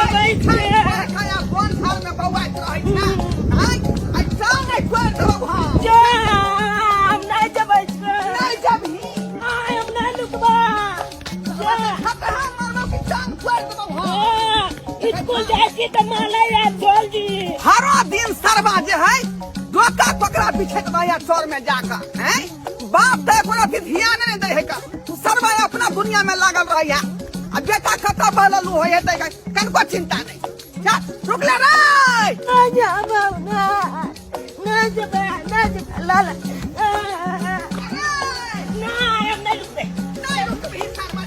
जबै छी खाया कोन साल में बौआइत रहै छै हाय आ जाओ नै कोन धोब हम जा हम नहीं जबै छी नहीं जबही आय हम नहीं लुकबा जा खतरा मारो कि जान कोन धोब हम स्कूल जाए छी त माले यार जल्दी हरो दिन सरबा जे है डोका पकड़ा पीछे के भैया चोर में जाकर हैं बाप तो कोनो भी ध्यान नहीं दे है का सरबा अपना दुनिया में लागल रही है अब बेटा कता बललू होय है कनको चिंता नहीं जा रुक ले रे ना जाबा ना जबै ना जबै लाला ना हम नहीं लुकबे नहीं रुकबी सरबा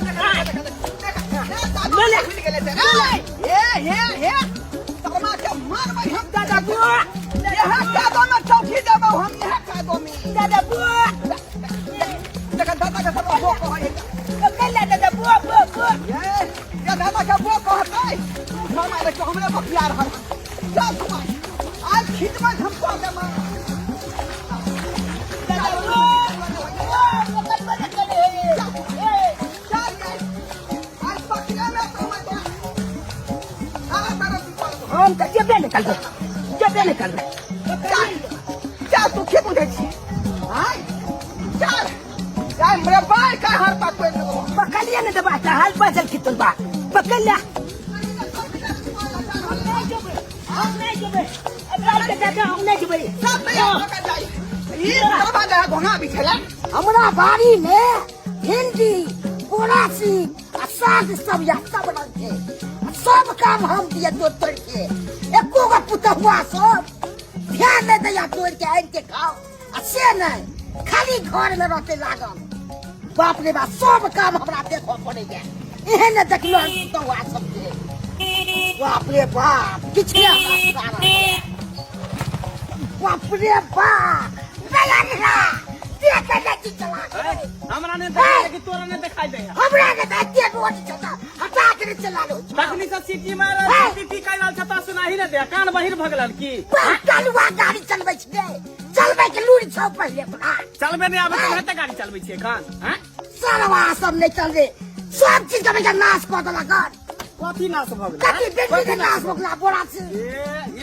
बोले ये तमा के मार भाई हम दादा बुआ यहाँ कादो में चौकी देबो हम यहाँ कादो में दादा बुआ देखा दादा के सब वो कहै कल्ला दादा बुआ बुआ ये दादा के वो कहतै मामा रे को हमरे बतिया रहल चल तुम आज खिदमत हम को ले मार दादा बुआ कल बने चले चल आज पकड़ा में तो मैं हम त जेबे निकल गए चल तू के बुझै छी हाय चल जाय मेरे भाई का हर बात कोई नहीं पकड़िए न दबा त हाल बजल खितल बा पकड़ ले हम नहीं जबै अब लाल के दादा हम नहीं जबै सब पकड़ जाई ये सरबा जा घोना बिछला हमरा बाड़ी में भिंडी बोरासी आ साग सब या सब रंग के सब काम हम दिए तोड़ के एको का पुतहुआ सब ध्यान नहीं दैया तोड़ के आइन के खाओ आ से नहीं खाली घर में रहते लागल बाप रे बाप सब काम हमरा देखो पड़े गए एहन देखलो पुतहुआ सब के बाप रे बाप किछले बाप रे बाप बेलनरा देखे नहीं चला हमरा ने देखा कि तोरा ने दिखाई दे हमरा के देखिए रोड चला हटा के चला लो तखनी से सिटी मार सिटी काइल छता सुनाही ने दे कान बहिर भगलन की कालुआ गाड़ी चलबै छै चलबै के लूरी छौ पहिले बना चलबे नहीं आबे त हेते गाड़ी चलबै छी एखन हैं सरवा सब नहीं चल रे सब चीज के नाश कर देला कर कथी नाश भ गेल कथी भिंडी के नाश हो गेला बोरा से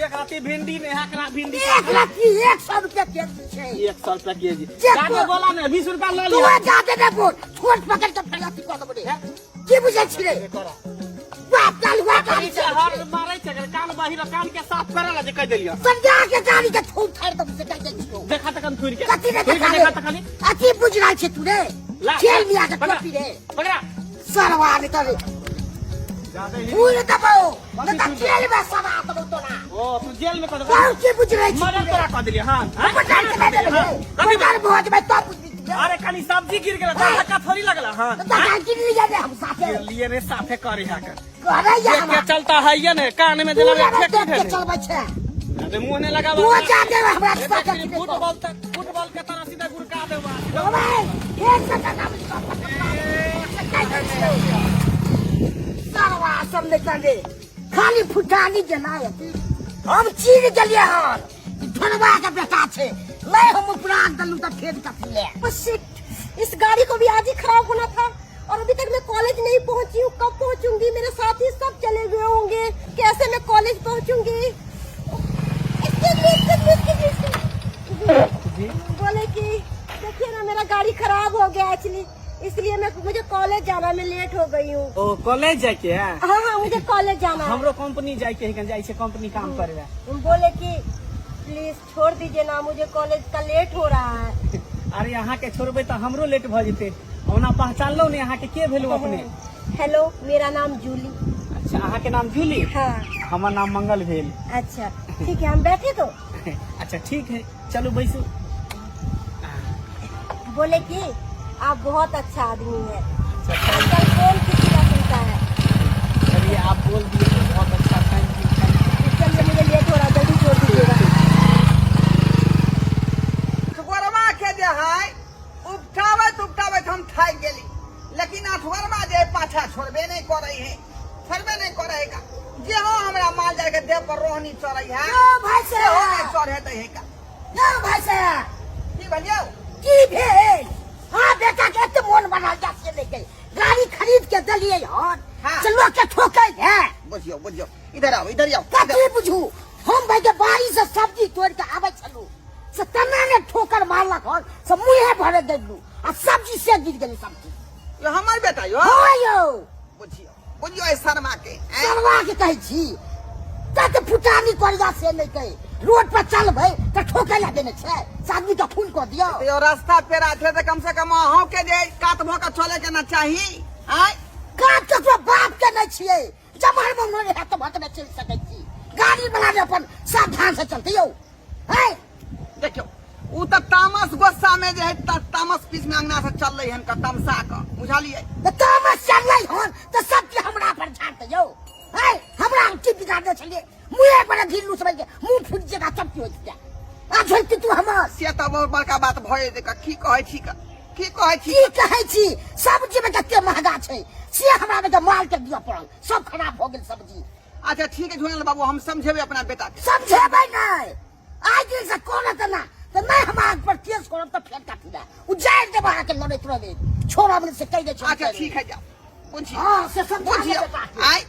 एक राती भिंडी ने एकरा भिंडी एक राती 100 रुपया केजी छै 100 रुपया केजी चेक काटे कर। बोला ने 20 रुपया ले तू लिया जाते दे बोल छोट पकड़ के फलाती कर देबे की बुझै छी रे बाप कालुआ गाड़ी गाड़ी से हर मारै छै कान बहिर कान के साफ करे ला जे कह देलियो संजा के गाड़ी के ठोक फाड़ दब से कर दे देखा तकन थुर के कथी रे देखा त खाली अथी बुझ रहा छै तू रे खेल लिया के टोपी रे पकड़ा सरवा ने करे ज्यादा ही फूल दबो न त खेल में सवा दबो तो ना ओ तू जेल में कर कौन की बुझ रही छी मदद तोरा कह देलियो हां पकड़ के दे दे पकड़ भोज में तो बुझ अरे खाली सब्जी गिर गेला धक्का थोड़ी लगला हां तो गिर लिया दे हम साथे लिए रे साफे करे हा कर करे या देख के चलता है ये ने कान में देला फेंक के दे चलबै छै अरे मुंह ने लगा तू जा दे हमरा साथे फुटबॉल के तरह सीधा गुड़का देबा भाई एक सटा नाम सरवा सब ने करे खाली फुटानी जनाए हम चीर गेलिए हन धनवा के बेटा छे मैं हम उपराग दलू त फेर का ले इस गाड़ी को भी आज ही खराब होना था और अभी तक मैं कॉलेज नहीं पहुंची हूँ कब पहुंचूंगी मेरे साथी सब चले गए होंगे कैसे मैं कॉलेज पहुंचूंगी बोले कि देखिए ना मेरा गाड़ी खराब हो गया एक्चुअली इसलिए मुझे कॉलेज जाना मैं लेट हो गई हूँ ओ कॉलेज जाके है हाँ हाँ मुझे कॉलेज जाना है हमरो कंपनी जाके है जाई से कंपनी काम करवे बोले कि प्लीज छोड़ दीजिए ना मुझे कॉलेज का लेट हो रहा है अरे यहाँ के छोड़बे तो हमरो लेट भ जेते ओना पहचान लो ने यहाँ के भेलू अपने हेलो मेरा नाम जूली अच्छा अहाँ के नाम जूली हाँ हमर नाम मंगल भेल अच्छा ठीक है हम बैठे तो अच्छा ठीक है चलो बैसो बोले कि आप बहुत अच्छा आदमी है आजकल कौन किसी का सुनता है चलिए आप बोल दिए तो बहुत अच्छा थैंक यू चलिए मुझे लेट हो रहा जल्दी छोड़ दीजिएगा सुबरवा के जे है उपटावत हम थाक गेली लेकिन अठवरवा जे पाछा छोड़बे नहीं करे है का जे हो हमरा माल जाय के देह पर रोहनी चढ़ै है भाई से हो नहीं चढ़े दे है का भाई साहब की बनियो की भेल हाँ बेटा के तो मन बना जा से लेके गाड़ी खरीद के दलिए हन हाँ। चलो के ठोकै है बुझियो बुझियो इधर आओ इधर आओ कथी बुझू हम भाई के बाड़ी से सब्जी तोड़ के आवे छलू से तना ने ठोकर मारलक हन से मुंहे भरे देलू आ सब्जी से गिर गेली सब्जी यो हमर बेटा यो हो यो बुझियो बुझियो ए शर्मा के हैं? सरवा के कहै छी तत फुटानी करजा से नहीं कहे रोड पर चल भाई त ठोकै ला देने छै आदमी के खून को दियो यो रास्ता पेरा थे तो कम से कम अहों के जे कात भ के चले के ना चाही आय काट के तो बाप के नहीं छिए जमार में नहीं है तो भट में चल सकै छी गाड़ी वाला ने अपन सावधान से चलते यो है देखियो उ त तामस गुस्सा में जे है तामस पीस में अंगना से चल रही हन का तमसा का बुझालिए त तामस चल रही हन त सब के हमरा पर झाड़ते यो है हमरा की बिगाड़ दे छलिए मुंहे पर ढिल्लू सब के मुंह फूट जगह चपटी होई क्या आ झलती तू हमर से त बहुत बड़का बात भए दे का की कहै छी का की कहै छी की कहै छी सब्जी में कते महंगा छै से हमरा में के माल के दिया पड़ल सब खराब हो गेल सब्जी अच्छा ठीक है झोनल बाबू हम समझेबे अपना बेटा के समझेबै नहीं आज दिन से कोन तना तो मैं हमार पर केस करब तो फेंक काटिला उ जाय दे बाहर के लड़ैत रहे छोरा में से कह दे छै अच्छा ठीक है जाओ बुझियो हां से सब बुझियो आय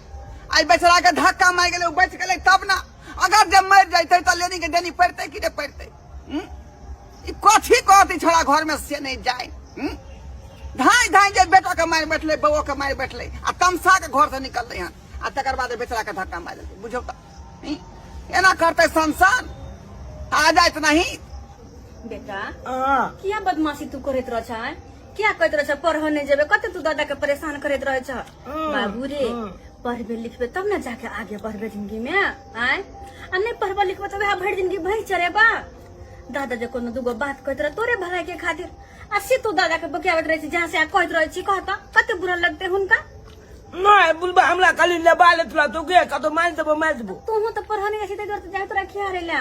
आई बेचारा के धक्का मार गेले बच गेले तब ना अगर जब मर जाते तो लेनी के देनी पड़ते कि नहीं पड़ते ई कथी कहती छोड़ा घर में से नहीं जाए धाई धाई जे बेटा के मार बैठले बउआ के मार बैठले आ तमसा के घर से निकल रहे हैं आ तकर बाद बेचारा के धक्का मार देते बुझो तो एना करते संसार आ जाए नहीं बेटा क्या बदमाशी तू करत रह छ क्या कहत रह छ पढ़ नहीं जेबे कते तू दादा के परेशान करत रह छ बाबू रे पढ़बे लिखबे तब ना जाके आगे बढ़बे जिंदगी में आय आ नहीं पढ़बे लिखबे तो वह भर जिंदगी भई चरेबा दादा जे कोनो दुगो बात कहत रह तोरे भलाई के खातिर आ से तू दादा के बकियावत रह छी जहां से आ कहत रह छी कहता कते बुरा लगते हुनका नहीं बुलबा हमरा खाली लेबाले तुला तो के कतो मार देबो तू तो पढ़ने के सीधे घर जात रह खिया रे ला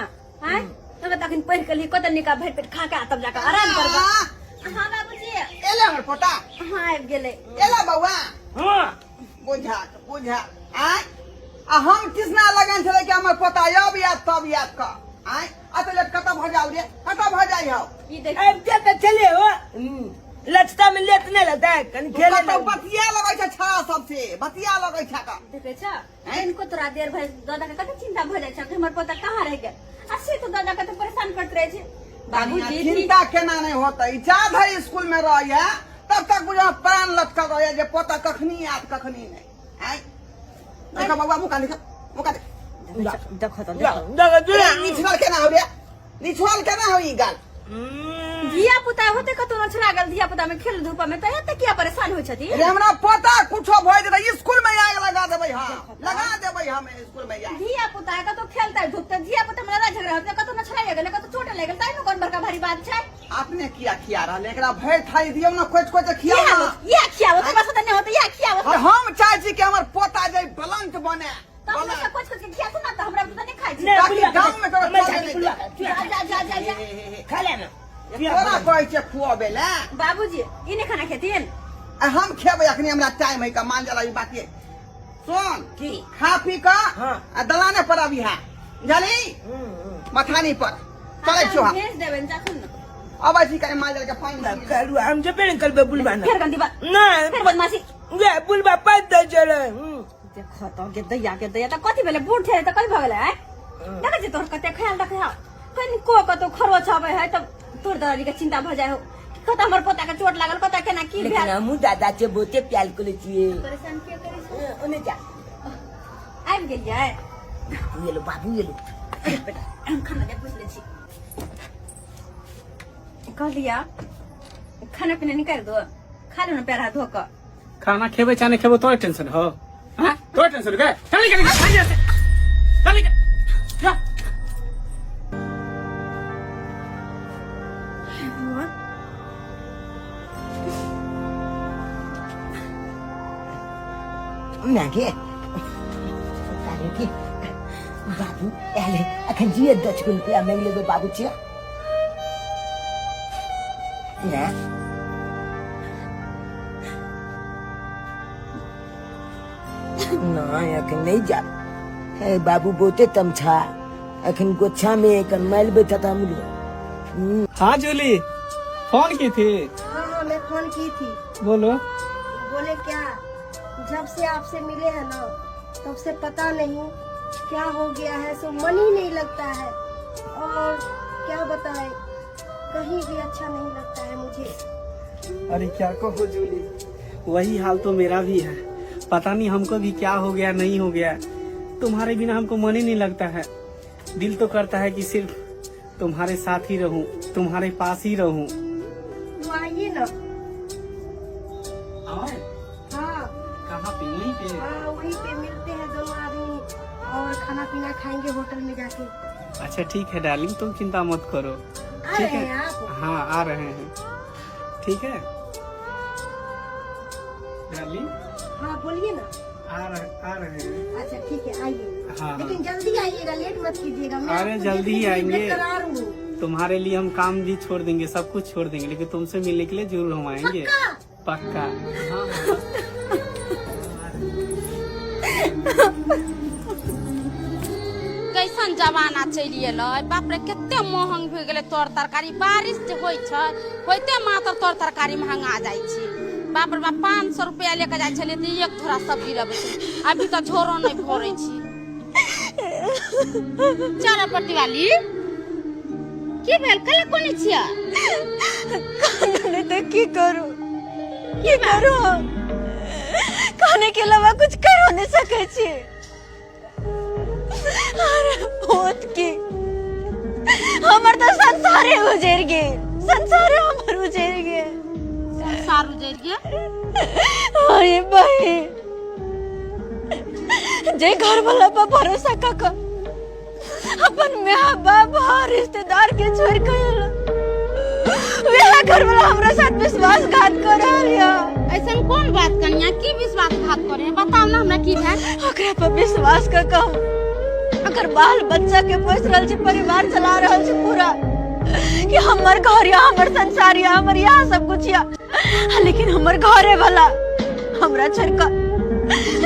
आय तब तक पढ़ के लिए कते निका भर पेट खा के तब जाके आराम करबा हां बाबूजी एले हमर पोता हां आबि गेले एला बउआ हां बुझा आय आ हम किसना लगन छले कि हमर पोता अब याद तब याद का आय अतले कत भ जाऊ रे कत भ जाई हो ई देख अब ते चले हो लचता में लेट नहीं लगता है कहीं खेले तो बतिया लगै छै छा सबसे बतिया लगै छै का देखे छ इनको तोरा देर भर दादा के कते चिंता भ जाय छ कि हमर पोता कहां रह गेल आ से तो दादा के तो परेशान करत रहे छै बाबूजी चिंता केना नहीं होता इजाद है स्कूल में रहिया तब तक बुझा प्राण लटका रहिया जे पोता कखनी याद कखनी नहीं आय देखा बाबा मुका देख देखो तो निछल केना हो रे निछल केना हो ई गाल धिया पुता होते कतो न छला गेल धिया पुता में खेल धूप में त एते किया परेशान होय छथि अरे हमरा पता कुछो भय जेतै स्कूल में आग लगा देबै हां लगा देबै हम स्कूल में आग धिया पुता कतो खेलता धूपता धिया पुता में लड़ा झगड़ा होते कतो न छला गेल कतो चोट लागल ताई न कोन बड़का भारी बात छै आपने किया खिया रहल एकरा भय थाई दियौ न कोच कोच खिया ये खियावो तो पता नहीं होता ये खियावो और हम चाहै छी कि हमर पोता जे बलंक बने तब ना कुछ कुछ खिया सुना तो हमरा तो नहीं खाइ छी ताकि गांव में तोरा जा खा ले ना तोरा कहै छै खुआबे ला बाबूजी इने खाना खेतिन हम खेबै अखनी हमरा टाइम है का मान जाला ई बात सुन की खा पी का हाँ। आ दलाने पर अभी है जानी मथानी पर चले छो हम भेज देबन जाखन न अब ऐसी करे मान जाला के फाइन करू हम जे पेन करबे बुलबा ना फिर गंदी बात नहीं फिर बदमाशी ये बुलबा पाद दे चले देखो तो के दैया त कथि भेले बूढ़ थे त कइ भ गेले है देखे छ तोर कते ख्याल रखे कनि को कतो खरो छबे है त तोर दादी के चिंता भ जाय हो कत हमर पोता के चोट लागल कत केना की भेल लेकिन हमू दादा के बहुते प्यार करे छिए परेशान के करे छ ओने जा आबि गेल जाय ये लो बाबू ये लो बेटा हम खाना दे पूछ ले छी कह लिया खाना पीना निकाल दो खा लो ना पैर हाथ धो कर खाना खेबे चाहे नहीं खेबे तो टेंशन हो हां तो टेंशन के चल निकल चल निकल जा नागे तारे के बाबू एले अखन जिए 10 रुपया मांग लेबे बाबू छिया ना ना अखन नहीं जा ए बाबू बहुते तमछा अखन गोछा में कन माइल बैठा था हम हाँ जूली फोन की थी हाँ मैं फोन की थी बोलो बोले क्या जब से आपसे मिले हैं ना तब से पता नहीं क्या हो गया है, सो मन ही नहीं लगता है। और क्या बताएं, कहीं भी अच्छा नहीं लगता है मुझे। अरे क्या कहो जूली, वही हाल तो मेरा भी है। पता नहीं हमको भी क्या हो गया नहीं हो गया, तुम्हारे बिना हमको मन ही नहीं लगता है। दिल तो करता है कि सिर्फ तुम्हारे साथ ही रहूं, तुम्हारे पास ही रहूं। तो आइए ना। हाँ कहाँ पे? वहीं पे? हाँ, वहीं पे मिलते हैं दोनों आदमी और खाना पीना खाएंगे होटल में जाके। अच्छा ठीक है डार्लिंग, तुम चिंता मत करो। आ ठीक रहे है, हैं आप? हाँ आ रहे हैं। ठीक है डार्लिंग, हाँ बोलिए ना। आ रहे हैं। अच्छा ठीक है, आइए। हाँ लेकिन जल्दी आइएगा, लेट मत कीजिएगा। मैं अरे आपको जल्दी ही देखने के लिए आएंगे। बेकरार हूँ। तुम्हारे लिए हम काम भी छोड़ देंगे, सब कुछ छोड़ देंगे, लेकिन तुमसे मिलने के लिए जरूर हम आएंगे। पक्का। हाँ कैसन जमाना चलि एल, बाप रे कते महंग भऽ गेलै तोर तरकारी। बारिश जे होइ छै होइते मात्र तोर तरकारी महंगा जाइ छै। बाप रे बाप 500 रुपया लेके जाइ छलियै तऽ एक थोड़ा सब्जी लबै छै, अभी तऽ झोरो नहि भरै छै। चल प्रतिवाली की भेल, कल कोनी छिया? खाने तो की करूं, की करूं? खाने के अलावा कुछ कर नहीं सके छी। अरे होत की हमर तो संसारे उजड़ गेल, संसारे हमर उजड़ गेल। संसार उजड़ गेल? अरे बहिन, जे घर वाला पर भरोसा कक अपन माँ बाप और रिश्तेदार के छोड़ कर वह घर वाला हमरा साथ विश्वासघात कर रहा। ऐसन कौन बात कनिया, की विश्वासघात करे? बताओ ना हमरा की भेल। ओकरा पर विश्वास क कहूं, अगर बाल बच्चा के पोस रहल छै, परिवार चला रहल छै पूरा, कि हमर घर या हमर संसार या हमर यहाँ सब कुछ या, लेकिन हमर घरे वाला हमरा छोड़ कर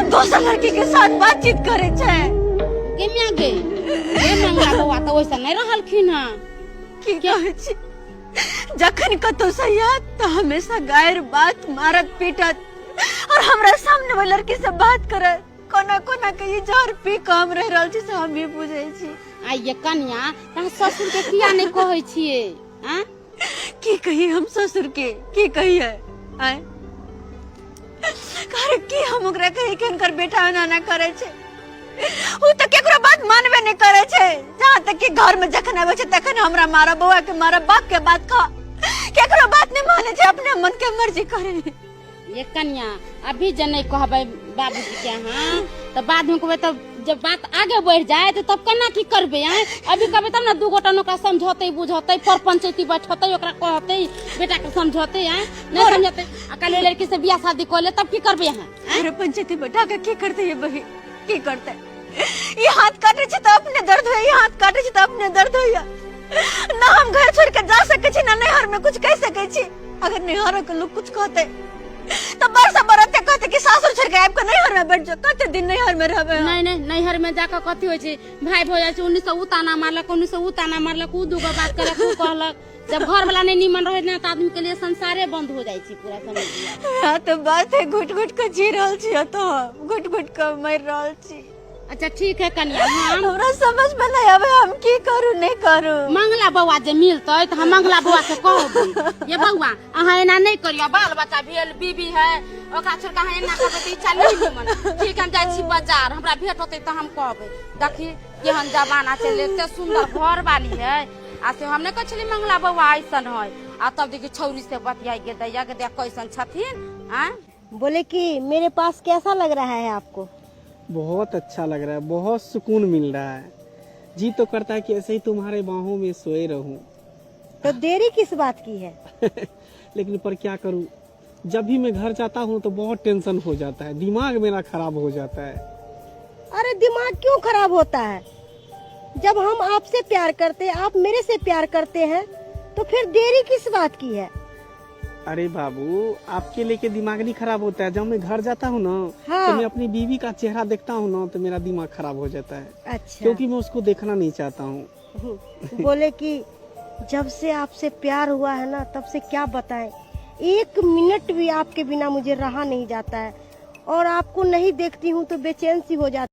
दोसर लड़की के साथ बातचीत करे छै। केमिया गे ए मंगला बौआ तऽ ओइसन नहि रहलखिन हँ। की कहै छी, जखन कतौ सैया तो हमेशा गायर बात मारत पीटत और हमरा सामने वाली लड़की से बात करत। कोना कोना के ये जहर पी काम रह रहल छी से हम भी बुझै छी। आ ये कन्या तहाँ ससुर के किया नहीं कहै छियै? हैं की कही हम ससुर के, की कहिए आय कर की हम ओकरा कहि के उनकर बेटा ना करे छै, उ त केकरो बात मानबे नहीं करे छै। जहां तक कि घर में जखन आबै छै तखन हमरा मारा, बौआ के मारा, बाप के बात खा, केकरो बात नहीं माने छै, अपने मन के मर्जी करे। ये कन्या अभी जे नहीं कहबै बाबूजी के यहाँ तो बाद में कहबै, तब जब बात आगे बढ़ जाए तो तब केना की करबे? हैं अभी कहबै तब ना दू गोटा ओकरा समझौते बुझौते, पर पंचायती बैठौते, ओकरा कहते बेटा के समझौते, हैं नहीं समझौते, अकेले लड़की से बियाह शादी कर ले तब की करबे? हैं अरे पंचायती बैठा के की करते ये बही, की करते? ये हाथ काटे छै तो अपने दर्द होय, ये हाथ काटे छै तो अपने दर्द होय। ना हम घर छोड़ के जा सके छी, ना नैहर में कुछ कह सके छी। अगर नैहर के लोग कुछ कहते तो बरसा बरते कहते कि सासुर छोड़ के आब के नैहर में बैठ जाओ, कते दिन नैहर में रहबे? नहीं नहीं नैहर में जाकर कथी होय छै, भाई भौजाई छै, 1900 उताना मारलक, 1900 उताना मारलक, उ दूगो बात करलक, उ कहलक। जब घर वाला नहीं निमन रहे ना तो आदमी के लिए संसारे बंद हो जाय छै पूरा, समझ लिया। हां तो बात है, घुट घुट के जी रहल छी, तो घुट घुट के मर रहल छी। अच्छा ठीक है कन्या, हम हमरा समझ में नहीं आवे हम की करू नहीं करू। मंगला बौआ जे मिलतै तो हम मंगला बौआ के कहबै, ये बौआ अहाँ एना नहीं करियो, बाल बच्चा भेल, बीबी है, ओकरा छोड़ के अहाँ एना करबै त इच्छा नहीं निमन। ठीक हम जाय छी बाजार, हमरा भेट होतै त हम कहबै, देखी केहन जमाना चले, एते सुंदर घर वाली है, आ से हम नहीं कहै छली मंगला बौआ ऐसन है, आ तब देखी छौरी से बतियाई गे दैया के देख कैसन छथिन। हैं बोले कि मेरे पास कैसा लग रहा है आपको? बहुत अच्छा लग रहा है, बहुत सुकून मिल रहा है, जी तो करता है कि ऐसे ही तुम्हारे बाहों में सोए रहूं। तो देरी किस बात की है? लेकिन पर क्या करूं, जब भी मैं घर जाता हूं तो बहुत टेंशन हो जाता है, दिमाग मेरा खराब हो जाता है। अरे दिमाग क्यों खराब होता है? जब हम आपसे प्यार करते, आप मेरे से प्यार करते हैं, तो फिर देरी किस बात की है? अरे बाबू आपके लेके दिमाग नहीं खराब होता है, जब मैं घर जाता हूँ ना हाँ। तो मैं अपनी बीवी का चेहरा देखता हूँ ना तो मेरा दिमाग खराब हो जाता है। अच्छा क्योंकि मैं उसको देखना नहीं चाहता हूँ। बोले कि जब से आपसे प्यार हुआ है ना, तब से क्या बताएं, 1 मिनट भी आपके बिना मुझे रहा नहीं जाता है। और आपको नहीं देखती हूँ तो बेचैन सी हो जाती